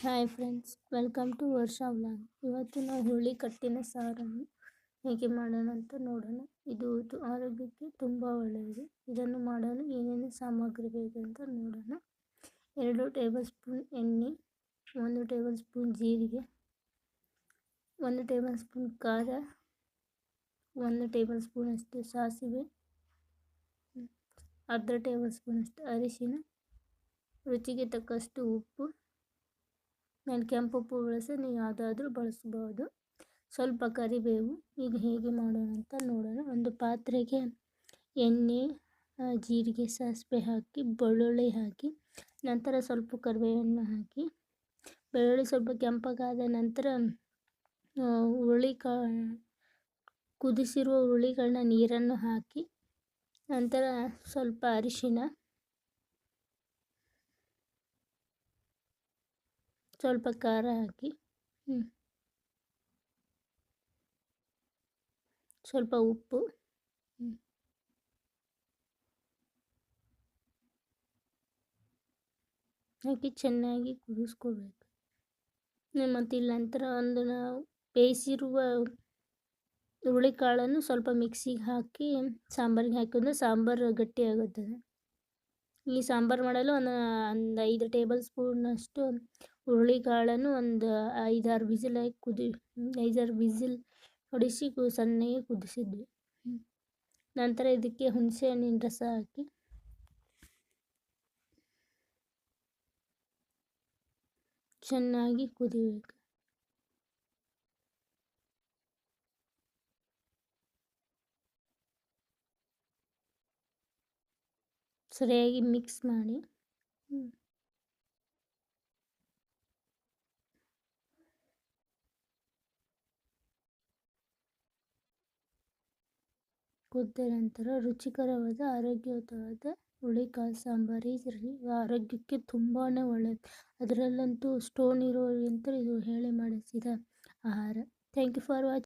Hi friends, welcome to ವರ್ಷ vlog. ಇವತ್ತು ನಾವು ಹುರುಳಿಕಾಳಿನ ಸಾರನ್ನು ಹೇಗೆ ಮಾಡೋಣ ಅಂತ ನೋಡೋಣ. ಇದು ಆರೋಗ್ಯಕ್ಕೆ ತುಂಬ ಒಳ್ಳೆಯದು. ಇದನ್ನು ಮಾಡಲು ಏನೇನು ಸಾಮಗ್ರಿ ಬೇಕು ಅಂತ ನೋಡೋಣ. 2 ಟೇಬಲ್ ಸ್ಪೂನ್ ಎಣ್ಣೆ, 1 ಟೇಬಲ್ ಸ್ಪೂನ್ ಜೀರಿಗೆ, 1 ಟೇಬಲ್ ಸ್ಪೂನ್ ಖಾರ, 1 ಟೇಬಲ್ ಸ್ಪೂನ್ ಅಷ್ಟು ಸಾಸಿವೆ, ಅರ್ಧ ಟೇಬಲ್ ಸ್ಪೂನ್ ಅಷ್ಟು ಅರಿಶಿನ, ರುಚಿಗೆ ತಕ್ಕಷ್ಟು ಉಪ್ಪು. ನಾನು ಕೆಂಪು ಉಪ್ಪು ಬಳಸಿ ನೀವು ಯಾವುದಾದ್ರೂ ಬಳಸ್ಬೋದು. ಸ್ವಲ್ಪ ಕರಿಬೇವು. ಈಗ ಹೇಗೆ ಮಾಡೋಣ ಅಂತ ನೋಡೋಣ. ಒಂದು ಪಾತ್ರೆಗೆ ಎಣ್ಣೆ, ಜೀರಿಗೆ, ಸಾಸಿವೆ ಹಾಕಿ, ಬೆಳ್ಳುಳ್ಳಿ ಹಾಕಿ, ನಂತರ ಸ್ವಲ್ಪ ಕರಿಬೇವನ್ನು ಹಾಕಿ, ಬೆಳ್ಳುಳ್ಳಿ ಸ್ವಲ್ಪ ಕೆಂಪಗಾದ ನಂತರ ಕುದಿಸಿರುವ ಹುರುಳಿಕಾಳನ್ನ ನೀರನ್ನು ಹಾಕಿ, ನಂತರ ಸ್ವಲ್ಪ ಅರಿಶಿನ, ಸ್ವಲ್ಪ ಖಾರ ಹಾಕಿ, ಸ್ವಲ್ಪ ಉಪ್ಪು, ಹಾಕಿ ಚೆನ್ನಾಗಿ ಕುದಿಸ್ಕೋಬೇಕು. ಮತ್ತು ಇಲ್ಲಿ ನಂತರ ನಾವು ಬೇಯಿಸಿರುವ ಹುರುಳಿಕಾಳನ್ನು ಸ್ವಲ್ಪ ಮಿಕ್ಸಿಗೆ ಹಾಕಿ ಸಾಂಬಾರಿಗೆ ಹಾಕಿದ್ರೆ ಸಾಂಬಾರು ಗಟ್ಟಿಯಾಗುತ್ತದೆ. ಈ ಸಾಂಬಾರು ಮಾಡಲು ಒಂದು 5 ಟೇಬಲ್ ಸ್ಪೂನಷ್ಟು ಹುರುಳಿಕಾಳನ್ನು ಒಂದು 5-6 ವಿಸಿಲ್ ಹೊಡಿಸಿ ಸಣ್ಣಗೆ ಕುದಿಸಿದ್ವಿ. ನಂತರ ಇದಕ್ಕೆ ಹುಣಸೆ ಹಣ್ಣಿನ ರಸ ಹಾಕಿ ಚೆನ್ನಾಗಿ ಕುದಿಬೇಕು. ಸರಿಯಾಗಿ ಮಿಕ್ಸ್ ಮಾಡಿ ಕುದ್ದ ನಂತರ ರುಚಿಕರವಾದ ಆರೋಗ್ಯಯುತವಾದ ಹುರುಳಿಕಾಳು ಸಾಂಬಾರು ಇದರಲ್ಲಿ ಆರೋಗ್ಯಕ್ಕೆ ತುಂಬಾ ಒಳ್ಳೆಯದು. ಅದರಲ್ಲಂತೂ ಸ್ಟೋನ್ ಇರೋರಿಗಂತೂ ಇದು ಹೇಳಿ ಮಾಡಿಸಿದ ಆಹಾರ. Thank you for watching.